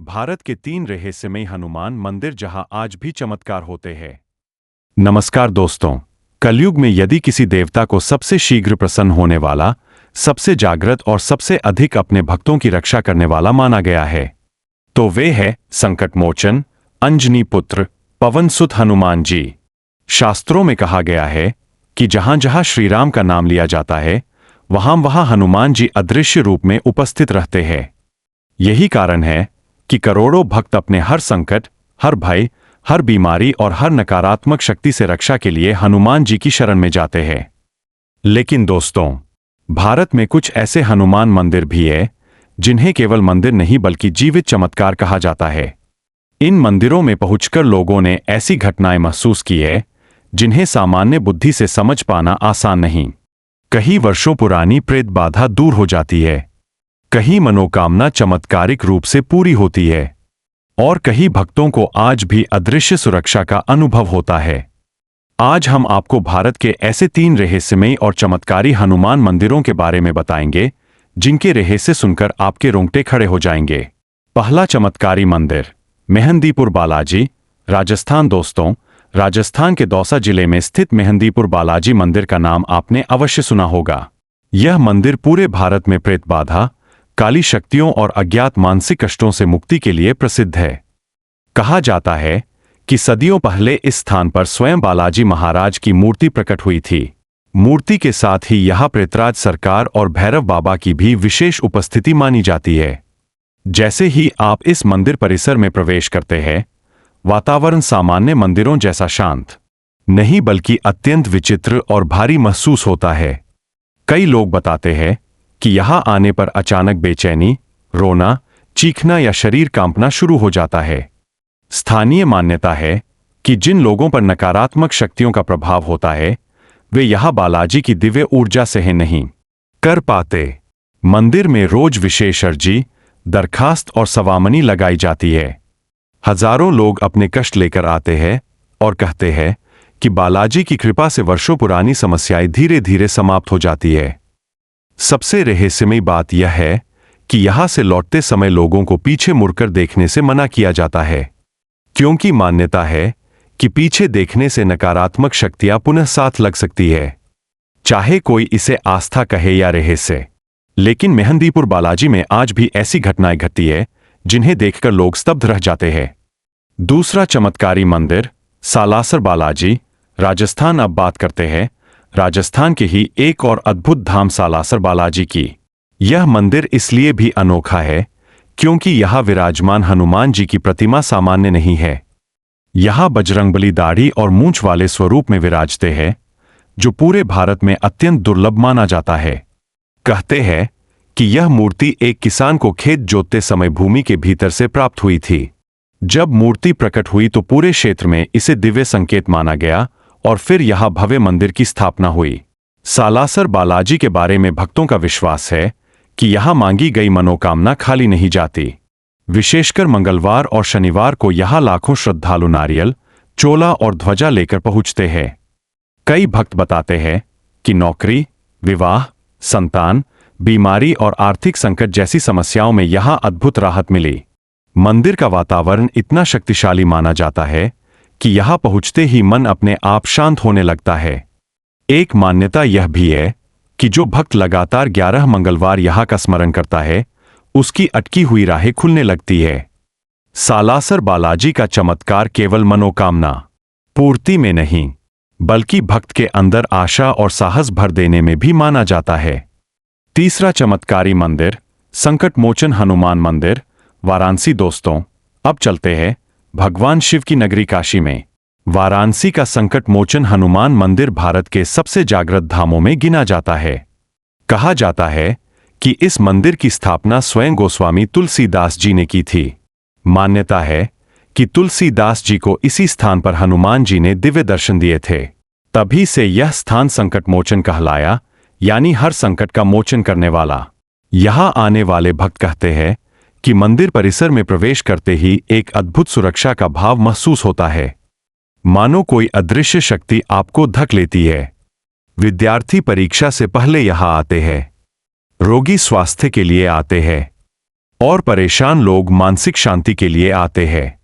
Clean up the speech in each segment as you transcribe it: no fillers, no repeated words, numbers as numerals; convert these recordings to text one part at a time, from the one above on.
भारत के 3 रहस्यमयी हनुमान मंदिर जहां आज भी चमत्कार होते हैं। नमस्कार दोस्तों, कलयुग में यदि किसी देवता को सबसे शीघ्र प्रसन्न होने वाला, सबसे जागृत और सबसे अधिक अपने भक्तों की रक्षा करने वाला माना गया है, तो वे है संकटमोचन, अंजनी पुत्र, पवन सुत हनुमान जी। शास्त्रों में कहा गया है कि जहां जहां श्री राम का नाम लिया जाता है, वहां वहां हनुमान जी अदृश्य रूप में उपस्थित रहते हैं। यही कारण है कि करोड़ों भक्त अपने हर संकट, हर भय, हर बीमारी और हर नकारात्मक शक्ति से रक्षा के लिए हनुमान जी की शरण में जाते हैं। लेकिन दोस्तों, भारत में कुछ ऐसे हनुमान मंदिर भी हैं जिन्हें केवल मंदिर नहीं बल्कि जीवित चमत्कार कहा जाता है। इन मंदिरों में पहुंचकर लोगों ने ऐसी घटनाएं महसूस की है जिन्हें सामान्य बुद्धि से समझ पाना आसान नहीं। कई वर्षों पुरानी प्रेत बाधा दूर हो जाती है, कहीं मनोकामना चमत्कारिक रूप से पूरी होती है और कई भक्तों को आज भी अदृश्य सुरक्षा का अनुभव होता है। आज हम आपको भारत के ऐसे 3 रहस्यमयी और चमत्कारी हनुमान मंदिरों के बारे में बताएंगे जिनके रहस्य सुनकर आपके रोंगटे खड़े हो जाएंगे। पहला चमत्कारी मंदिर, मेहंदीपुर बालाजी, राजस्थान। दोस्तों, राजस्थान के दौसा जिले में स्थित मेहंदीपुर बालाजी मंदिर का नाम आपने अवश्य सुना होगा। यह मंदिर पूरे भारत में प्रेत बाधा, काली शक्तियों और अज्ञात मानसिक कष्टों से मुक्ति के लिए प्रसिद्ध है। कहा जाता है कि सदियों पहले इस स्थान पर स्वयं बालाजी महाराज की मूर्ति प्रकट हुई थी। मूर्ति के साथ ही यहाँ प्रेतराज सरकार और भैरव बाबा की भी विशेष उपस्थिति मानी जाती है। जैसे ही आप इस मंदिर परिसर में प्रवेश करते हैं, वातावरण सामान्य मंदिरों जैसा शांत नहीं बल्कि अत्यंत विचित्र और भारी महसूस होता है। कई लोग बताते हैं कि यहां आने पर अचानक बेचैनी, रोना, चीखना या शरीर कांपना शुरू हो जाता है। स्थानीय मान्यता है कि जिन लोगों पर नकारात्मक शक्तियों का प्रभाव होता है, वे यहां बालाजी की दिव्य ऊर्जा सहन नहीं कर पाते। मंदिर में रोज विशेष अर्जी, दरखास्त और सवामनी लगाई जाती है। हजारों लोग अपने कष्ट लेकर आते हैं और कहते हैं कि बालाजी की कृपा से वर्षों पुरानी समस्याएं धीरे धीरे समाप्त हो जाती है। सबसे रहस्यमयी बात यह है कि यहां से लौटते समय लोगों को पीछे मुड़कर देखने से मना किया जाता है, क्योंकि मान्यता है कि पीछे देखने से नकारात्मक शक्तियां पुनः साथ लग सकती है। चाहे कोई इसे आस्था कहे या रहस्य, लेकिन मेहंदीपुर बालाजी में आज भी ऐसी घटनाएं घटती है जिन्हें देखकर लोग स्तब्ध रह जाते हैं। दूसरा चमत्कारी मंदिर, सालासर बालाजी, राजस्थान। अब बात करते हैं राजस्थान के ही एक और अद्भुत धाम सालासर बालाजी की। यह मंदिर इसलिए भी अनोखा है क्योंकि यहां विराजमान हनुमान जी की प्रतिमा सामान्य नहीं है। यहां बजरंगबली दाढ़ी और मूंछ वाले स्वरूप में विराजते हैं, जो पूरे भारत में अत्यंत दुर्लभ माना जाता है। कहते हैं कि यह मूर्ति एक किसान को खेत जोतते समय भूमि के भीतर से प्राप्त हुई थी। जब मूर्ति प्रकट हुई तो पूरे क्षेत्र में इसे दिव्य संकेत माना गया और फिर यहां भव्य मंदिर की स्थापना हुई। सालासर बालाजी के बारे में भक्तों का विश्वास है कि यहां मांगी गई मनोकामना खाली नहीं जाती। विशेषकर मंगलवार और शनिवार को यहां लाखों श्रद्धालु नारियल, चोला और ध्वजा लेकर पहुंचते हैं। कई भक्त बताते हैं कि नौकरी, विवाह, संतान, बीमारी और आर्थिक संकट जैसी समस्याओं में यहां अद्भुत राहत मिली। मंदिर का वातावरण इतना शक्तिशाली माना जाता है कि यहां पहुंचते ही मन अपने आप शांत होने लगता है। एक मान्यता यह भी है कि जो भक्त लगातार 11 मंगलवार यहां का स्मरण करता है, उसकी अटकी हुई राहें खुलने लगती है। सालासर बालाजी का चमत्कार केवल मनोकामना पूर्ति में नहीं बल्कि भक्त के अंदर आशा और साहस भर देने में भी माना जाता है। तीसरा चमत्कारी मंदिर, संकटमोचन हनुमान मंदिर, वाराणसी। दोस्तों, अब चलते हैं भगवान शिव की नगरी काशी में। वाराणसी का संकटमोचन हनुमान मंदिर भारत के सबसे जागृत धामों में गिना जाता है। कहा जाता है कि इस मंदिर की स्थापना स्वयं गोस्वामी तुलसीदास जी ने की थी। मान्यता है कि तुलसीदास जी को इसी स्थान पर हनुमान जी ने दिव्य दर्शन दिए थे। तभी से यह स्थान संकटमोचन कहलाया, यानी हर संकट का मोचन करने वाला। यहां आने वाले भक्त कहते हैं कि मंदिर परिसर में प्रवेश करते ही एक अद्भुत सुरक्षा का भाव महसूस होता है, मानो कोई अदृश्य शक्ति आपको धक लेती है। विद्यार्थी परीक्षा से पहले यहां आते हैं, रोगी स्वास्थ्य के लिए आते हैं, और परेशान लोग मानसिक शांति के लिए आते हैं।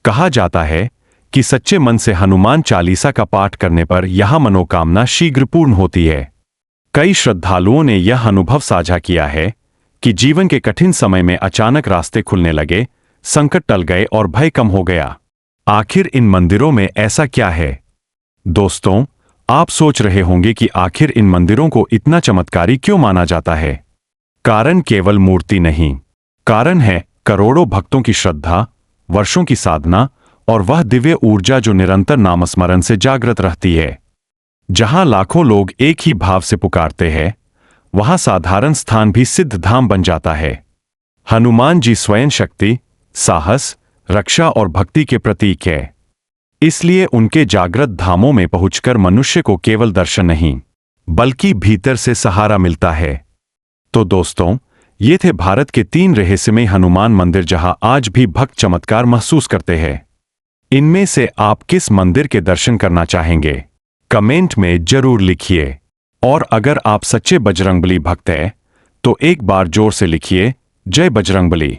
कहा जाता है कि सच्चे मन से हनुमान चालीसा का पाठ करने पर यह मनोकामना शीघ्र पूर्ण होती है। कई श्रद्धालुओं ने यह अनुभव साझा किया है कि जीवन के कठिन समय में अचानक रास्ते खुलने लगे, संकट टल गए और भय कम हो गया। आखिर इन मंदिरों में ऐसा क्या है? दोस्तों, आप सोच रहे होंगे कि आखिर इन मंदिरों को इतना चमत्कारी क्यों माना जाता है? कारण केवल मूर्ति नहीं, कारण है करोड़ों भक्तों की श्रद्धा, वर्षों की साधना और वह दिव्य ऊर्जा जो निरंतर नामस्मरण से जागृत रहती है। जहां लाखों लोग एक ही भाव से पुकारते हैं, वहां साधारण स्थान भी सिद्ध धाम बन जाता है। हनुमान जी स्वयं शक्ति, साहस, रक्षा और भक्ति के प्रतीक है। इसलिए उनके जागृत धामों में पहुंचकर मनुष्य को केवल दर्शन नहीं, बल्कि भीतर से सहारा मिलता है। तो दोस्तों, ये थे भारत के 3 रहस्यमय हनुमान मंदिर जहां आज भी भक्त चमत्कार महसूस करते हैं। इनमें से आप किस मंदिर के दर्शन करना चाहेंगे? कमेंट में जरूर लिखिए। और अगर आप सच्चे बजरंगबली भक्त हैं, तो एक बार जोर से लिखिए, जय बजरंगबली।